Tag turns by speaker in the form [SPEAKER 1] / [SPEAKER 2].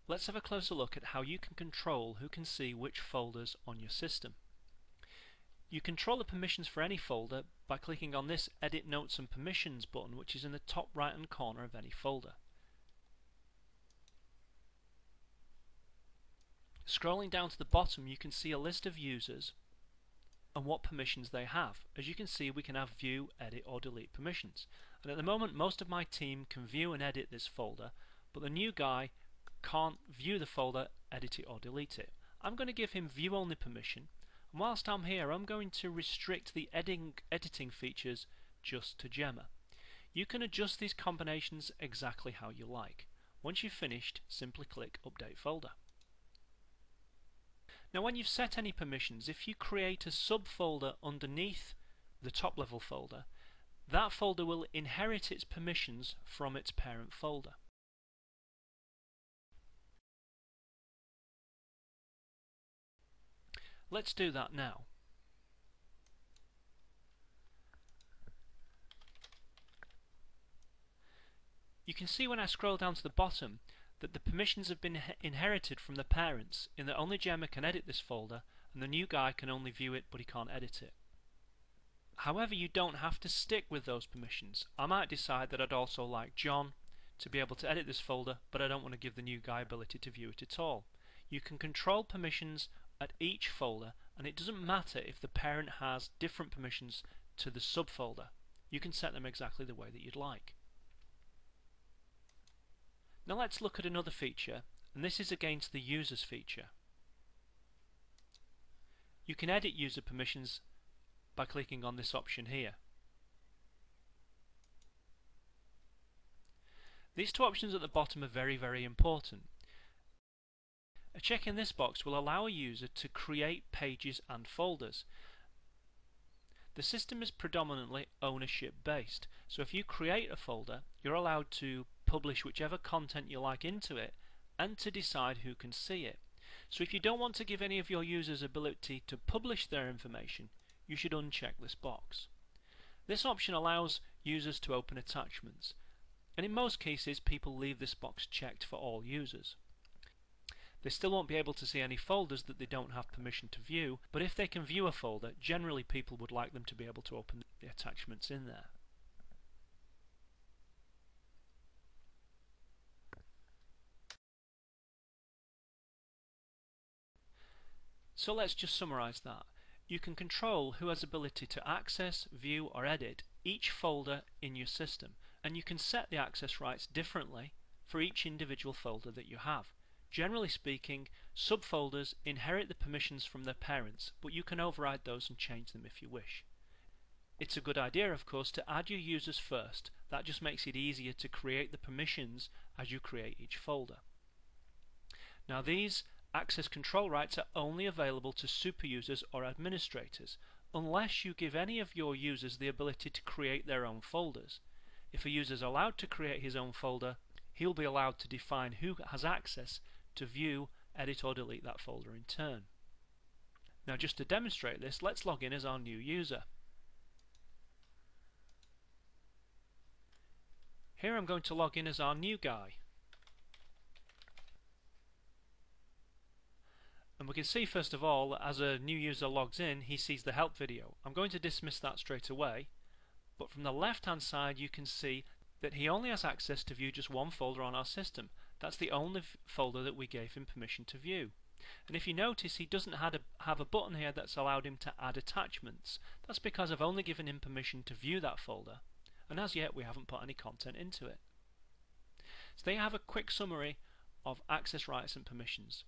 [SPEAKER 1] Let's have a closer look at how you can control who can see which folders on your system. You control the permissions for any folder by clicking on this Edit Notes and Permissions button, which is in the top right hand corner of any folder. Scrolling down to the bottom, you can see a list of users and what permissions they have. As you can see, we can have view, edit or delete permissions. And at the moment, most of my team can view and edit this folder, but the new guy can't view the folder, edit it or delete it. I'm going to give him view only permission, and whilst I'm here I'm going to restrict the editing features just to Gemma. You can adjust these combinations exactly how you like. Once you've finished, simply click Update Folder. Now when you've set any permissions, if you create a subfolder underneath the top level folder, that folder will inherit its permissions from its parent folder. Let's do that now. You can see when I scroll down to the bottom that the permissions have been inherited from the parents, in that only Gemma can edit this folder and the new guy can only view it but he can't edit it. However, you don't have to stick with those permissions. I might decide that I'd also like John to be able to edit this folder, but I don't want to give the new guy ability to view it at all. You can control permissions at each folder, and it doesn't matter if the parent has different permissions to the subfolder. You can set them exactly the way that you'd like. Now let's look at another feature, and this is against the users feature. You can edit user permissions by clicking on this option here. These two options at the bottom are very important. A check in this box will allow a user to create pages and folders. The system is predominantly ownership based, so if you create a folder, you're allowed to publish whichever content you like into it and to decide who can see it. So if you don't want to give any of your users ability to publish their information, you should uncheck this box. This option allows users to open attachments, and in most cases people leave this box checked for all users. They still won't be able to see any folders that they don't have permission to view, but if they can view a folder, generally people would like them to be able to open the attachments in there. So let's just summarize that. You can control who has ability to access, view or edit each folder in your system, and you can set the access rights differently for each individual folder that you have. Generally speaking, subfolders inherit the permissions from their parents, but you can override those and change them if you wish. It's a good idea, of course, to add your users first. That just makes it easier to create the permissions as you create each folder. Now these access control rights are only available to super users or administrators, unless you give any of your users the ability to create their own folders. If a user is allowed to create his own folder, he'll be allowed to define who has access to view, edit or delete that folder in turn. Now just to demonstrate this, let's log in as our new user. Here I'm going to log in as our new guy. And we can see first of all that as a new user logs in, he sees the help video. I'm going to dismiss that straight away, but from the left hand side you can see that he only has access to view just one folder on our system. That's the only folder that we gave him permission to view. And if you notice, he doesn't have a button here that's allowed him to add attachments. That's because I've only given him permission to view that folder, and as yet we haven't put any content into it. So there you have a quick summary of access rights and permissions.